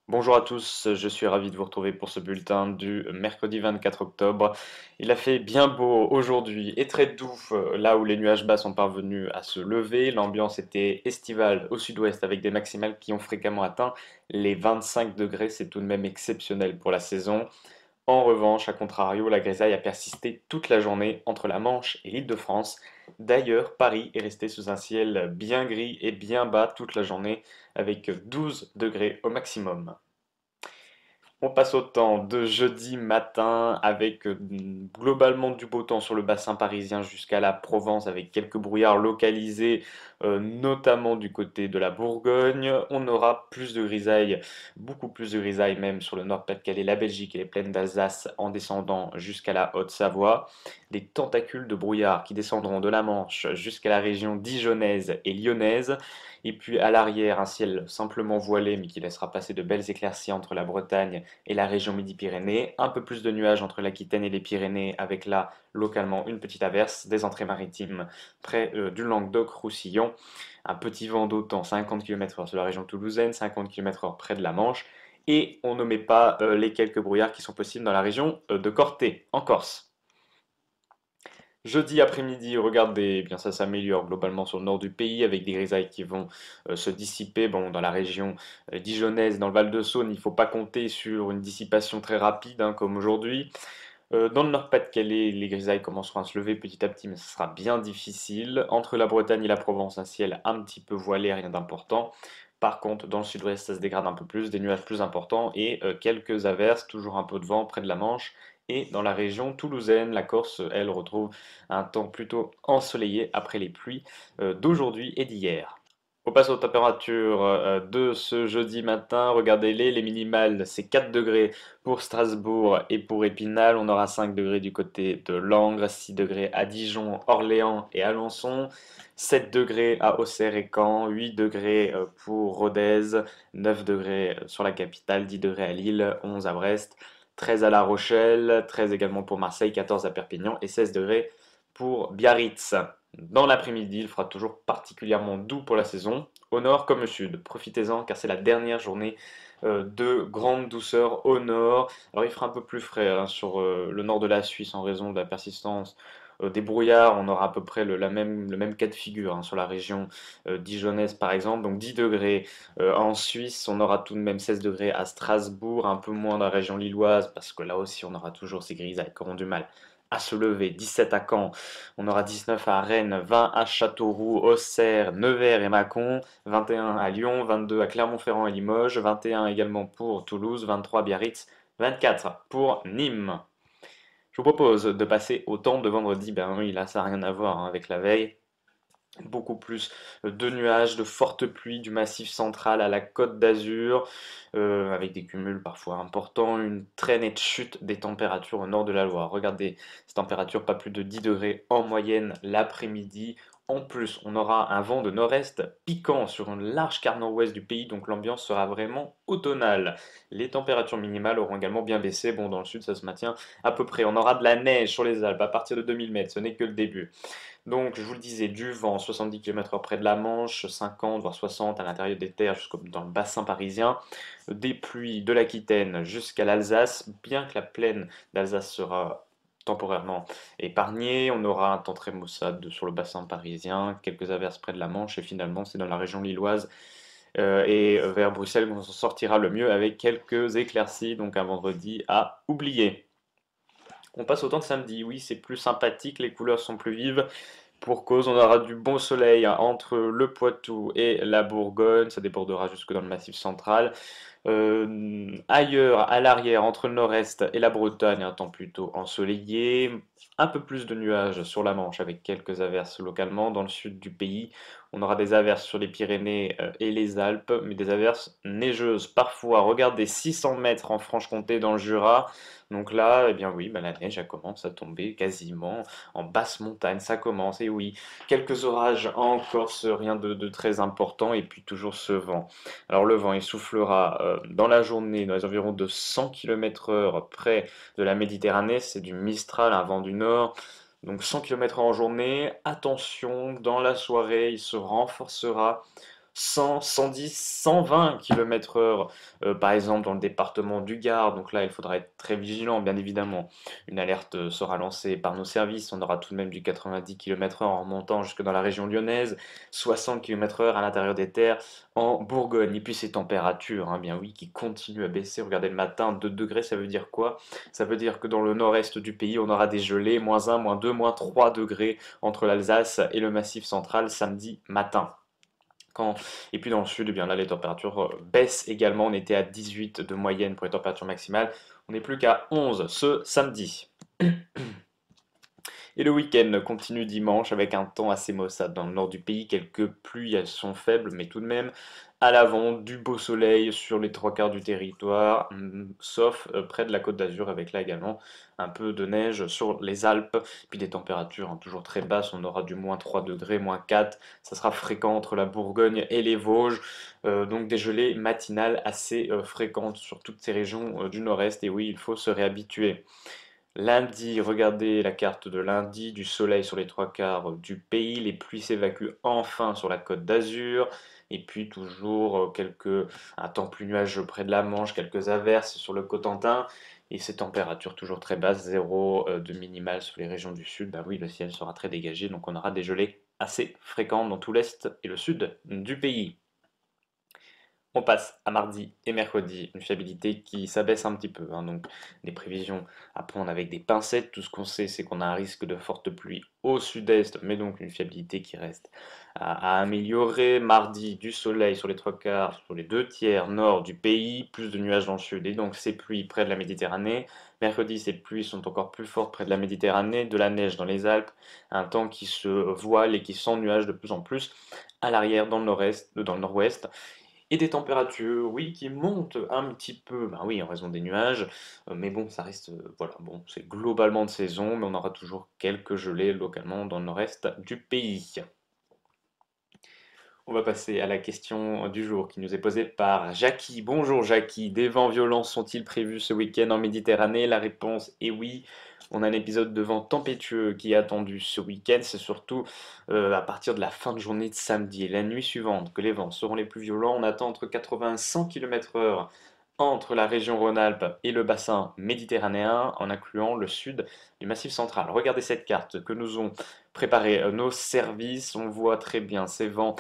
Bonjour à tous, je suis ravi de vous retrouver pour ce bulletin du mercredi 24 octobre. Il a fait bien beau aujourd'hui et très doux là où les nuages bas sont parvenus à se lever. L'ambiance était estivale au sud-ouest avec des maximales qui ont fréquemment atteint les 25 degrés. C'est tout de même exceptionnel pour la saison. En revanche, à contrario, la grisaille a persisté toute la journée entre la Manche et l'Île-de-France. D'ailleurs, Paris est resté sous un ciel bien gris et bien bas toute la journée avec 12 degrés au maximum. On passe au temps de jeudi matin avec globalement du beau temps sur le bassin parisien jusqu'à la Provence avec quelques brouillards localisés, notamment du côté de la Bourgogne. On aura plus de grisailles, beaucoup plus de grisailles même sur le Nord-Pas-de-Calais, la Belgique et les plaines d'Alsace en descendant jusqu'à la Haute-Savoie. Des tentacules de brouillard qui descendront de la Manche jusqu'à la région dijonnaise et lyonnaise. Et puis à l'arrière, un ciel simplement voilé mais qui laissera passer de belles éclaircies entre la Bretagne et la région Midi-Pyrénées. Un peu plus de nuages entre l'Aquitaine et les Pyrénées avec là, localement, une petite averse. Des entrées maritimes près du Languedoc-Roussillon. Un petit vent d'autant 50 km/h sur la région toulousaine, 50 km/h près de la Manche. Et on ne met pas les quelques brouillards qui sont possibles dans la région de Corté, en Corse. Jeudi après-midi, regardez, eh bien ça s'améliore globalement sur le nord du pays avec des grisailles qui vont se dissiper. Bon, dans la région dijonnaise, dans le Val-de-Saône, il ne faut pas compter sur une dissipation très rapide hein, comme aujourd'hui. Dans le Nord-Pas-de-Calais, les grisailles commenceront à se lever petit à petit, mais ce sera bien difficile. Entre la Bretagne et la Provence, un ciel un petit peu voilé, rien d'important. Par contre, dans le sud-ouest, ça se dégrade un peu plus, des nuages plus importants et quelques averses, toujours un peu de vent près de la Manche. Et dans la région toulousaine, la Corse, elle, retrouve un temps plutôt ensoleillé après les pluies d'aujourd'hui et d'hier. On passe aux températures de ce jeudi matin. Regardez-les, les minimales, c'est 4 degrés pour Strasbourg et pour Épinal. On aura 5 degrés du côté de Langres, 6 degrés à Dijon, Orléans et Alençon, 7 degrés à Auxerre et Caen, 8 degrés pour Rodez, 9 degrés sur la capitale, 10 degrés à Lille, 11 à Brest, 13 à La Rochelle, 13 également pour Marseille, 14 à Perpignan et 16 degrés pour Biarritz. Dans l'après-midi, il fera toujours particulièrement doux pour la saison, au nord comme au sud. Profitez-en car c'est la dernière journée de grande douceur au nord. Alors il fera un peu plus frais hein, sur le nord de la Suisse en raison de la persistance des brouillards. On aura à peu près le même cas de figure hein, sur la région dijonnaise par exemple. Donc 10 degrés en Suisse, on aura tout de même 16 degrés à Strasbourg, un peu moins dans la région lilloise parce que là aussi on aura toujours ces grisailles qui auront du mal à se lever, 17 à Caen, on aura 19 à Rennes, 20 à Châteauroux, Auxerre, Nevers et Mâcon, 21 à Lyon, 22 à Clermont-Ferrand et Limoges, 21 également pour Toulouse, 23 à Biarritz, 24 pour Nîmes. Je vous propose de passer au temps de vendredi, ben oui, là ça n'a rien à voir hein, avec la veille. Beaucoup plus de nuages, de fortes pluies du massif central à la Côte d'Azur, avec des cumuls parfois importants, une très nette chute des températures au nord de la Loire. Regardez, ces températures pas plus de 10 degrés en moyenne l'après-midi. En plus, on aura un vent de nord-est piquant sur une large quart nord-ouest du pays, donc l'ambiance sera vraiment automnale. Les températures minimales auront également bien baissé. Bon, dans le sud, ça se maintient à peu près. On aura de la neige sur les Alpes à partir de 2000 mètres, ce n'est que le début. Donc, je vous le disais, du vent, 70 km/h près de la Manche, 50 voire 60 à l'intérieur des terres, jusqu'au dans le bassin parisien. Des pluies de l'Aquitaine jusqu'à l'Alsace, bien que la plaine d'Alsace sera temporairement épargnée. On aura un temps très maussade sur le bassin parisien, quelques averses près de la Manche, et finalement, c'est dans la région lilloise et vers Bruxelles qu'on s'en sortira le mieux avec quelques éclaircies, donc un vendredi à oublier. On passe au temps de samedi, oui, c'est plus sympathique, les couleurs sont plus vives. Pour cause, on aura du bon soleil hein, entre le Poitou et la Bourgogne, ça débordera jusque dans le Massif central. Ailleurs, à l'arrière, entre le nord-est et la Bretagne, un temps plutôt ensoleillé. Un peu plus de nuages sur la Manche avec quelques averses localement. Dans le sud du pays, on aura des averses sur les Pyrénées et les Alpes, mais des averses neigeuses parfois. Regardez, 600 mètres en Franche-Comté dans le Jura. Donc là, eh bien oui, la neige elle commence à tomber quasiment en basse montagne, ça commence, et oui, quelques orages en Corse, rien de très important, et puis toujours ce vent. Alors le vent, il soufflera dans la journée, dans les environs de 100 km/h près de la Méditerranée. C'est du Mistral, un vent du nord. Donc 100 km/h en journée. Attention, dans la soirée, il se renforcera 100, 110, 120 km/h, par exemple dans le département du Gard. Donc là, il faudra être très vigilant, bien évidemment. Une alerte sera lancée par nos services. On aura tout de même du 90 km/h en remontant jusque dans la région lyonnaise, 60 km/h à l'intérieur des terres en Bourgogne. Et puis ces températures, hein, bien oui, qui continuent à baisser. Regardez le matin, 2 degrés, ça veut dire quoi? Ça veut dire que dans le nord-est du pays, on aura des gelées, -1, -2, -3 degrés entre l'Alsace et le Massif central samedi matin. Et puis dans le sud, eh bien là, les températures baissent également. On était à 18 de moyenne pour les températures maximales. On n'est plus qu'à 11 ce samedi. Et le week-end continue dimanche avec un temps assez maussade dans le nord du pays. Quelques pluies, elles sont faibles, mais tout de même à l'avant, du beau soleil sur les 3 quarts du territoire, sauf près de la Côte d'Azur, avec là également un peu de neige sur les Alpes. Puis des températures toujours très basses, on aura du -3 degrés, -4. Ça sera fréquent entre la Bourgogne et les Vosges. Donc des gelées matinales assez fréquentes sur toutes ces régions du nord-est. Et oui, il faut se réhabituer. Lundi, regardez la carte de lundi, du soleil sur les 3 quarts du pays, les pluies s'évacuent enfin sur la Côte d'Azur, et puis toujours un temps plus nuageux près de la Manche, quelques averses sur le Cotentin, et ces températures toujours très basses, 0 de minimal sur les régions du sud. Bah oui, le ciel sera très dégagé, donc on aura des gelées assez fréquentes dans tout l'est et le sud du pays. On passe à mardi et mercredi, une fiabilité qui s'abaisse un petit peu, hein, donc des prévisions à prendre avec des pincettes. Tout ce qu'on sait, c'est qu'on a un risque de forte pluie au sud-est, mais donc une fiabilité qui reste à améliorer. Mardi, du soleil sur les 3 quarts, sur les 2 tiers nord du pays, plus de nuages dans le sud, et donc ces pluies près de la Méditerranée. Mercredi, ces pluies sont encore plus fortes près de la Méditerranée, de la neige dans les Alpes, un temps qui se voile et qui s'ennuage de plus en plus à l'arrière dans le nord-est, dans le nord-ouest. Et des températures, oui, qui montent un petit peu, ben oui, en raison des nuages, mais bon, ça reste, voilà, bon, c'est globalement de saison, mais on aura toujours quelques gelées localement dans le nord-est du pays. On va passer à la question du jour qui nous est posée par Jackie. Bonjour Jackie, des vents violents sont-ils prévus ce week-end en Méditerranée? La réponse est oui. On a un épisode de vent tempétueux qui est attendu ce week-end. C'est surtout à partir de la fin de journée de samedi et la nuit suivante que les vents seront les plus violents. On attend entre 80 et 100 km/h entre la région Rhône-Alpes et le bassin méditerranéen, en incluant le sud du Massif central. Regardez cette carte que nous ont préparée nos services. On voit très bien ces vents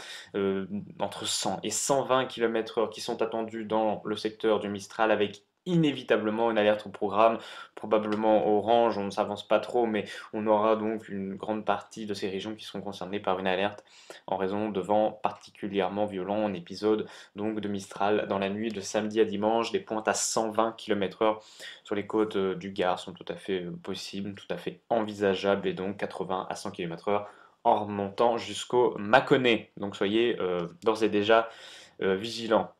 entre 100 et 120 km/h qui sont attendus dans le secteur du Mistral, avec inévitablement une alerte au programme, probablement orange, on ne s'avance pas trop, mais on aura donc une grande partie de ces régions qui seront concernées par une alerte en raison de vents particulièrement violents, en épisode donc de Mistral dans la nuit de samedi à dimanche. Des pointes à 120 km/h sur les côtes du Gard sont tout à fait possibles, tout à fait envisageables, et donc 80 à 100 km/h en remontant jusqu'au Mâconnais. Donc soyez d'ores et déjà vigilants.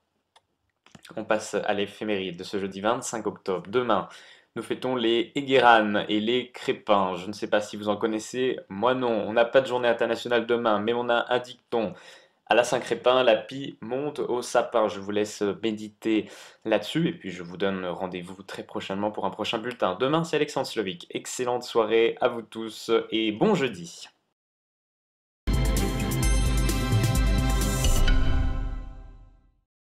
On passe à l'éphéméride de ce jeudi 25 octobre. Demain, nous fêtons les Héguéranes et les Crépins. Je ne sais pas si vous en connaissez, moi non. On n'a pas de journée internationale demain, mais on a un dicton. À la Saint-Crépin, la pie monte au sapin. Je vous laisse méditer là-dessus, et puis je vous donne rendez-vous très prochainement pour un prochain bulletin. Demain, c'est Alexandre Slovic. Excellente soirée à vous tous et bon jeudi.